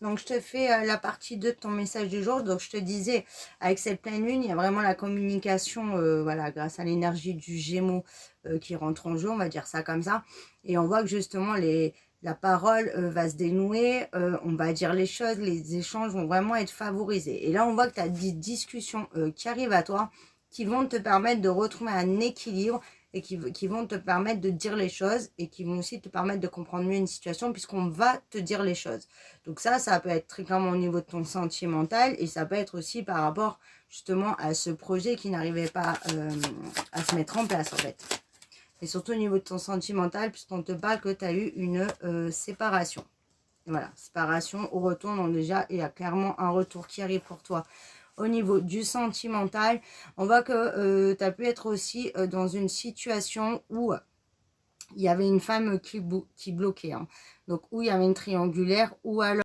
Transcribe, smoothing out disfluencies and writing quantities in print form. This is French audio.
Donc, je te fais la partie 2 de ton message du jour. Donc, je te disais, avec cette pleine lune, il y a vraiment la communication, voilà, grâce à l'énergie du Gémeaux qui rentre en jeu, on va dire ça comme ça. Et on voit que justement, la parole va se dénouer, on va dire les choses, les échanges vont vraiment être favorisés. Et là, on voit que tu as des discussions qui arrivent à toi, qui vont te permettre de retrouver un équilibre et qui vont te permettre de dire les choses et qui vont aussi te permettre de comprendre mieux une situation puisqu'on va te dire les choses. Donc ça peut être très clairement au niveau de ton sentimental et ça peut être aussi par rapport justement à ce projet qui n'arrivait pas à se mettre en place en fait. Et surtout au niveau de ton sentimental puisqu'on te parle que tu as eu une séparation. Voilà, séparation au retour, donc déjà il y a clairement un retour qui arrive pour toi. Au niveau du sentimental, on voit que tu as pu être aussi dans une situation où il y avait une femme qui bloquait. Hein. Donc, où il y avait une triangulaire, ou alors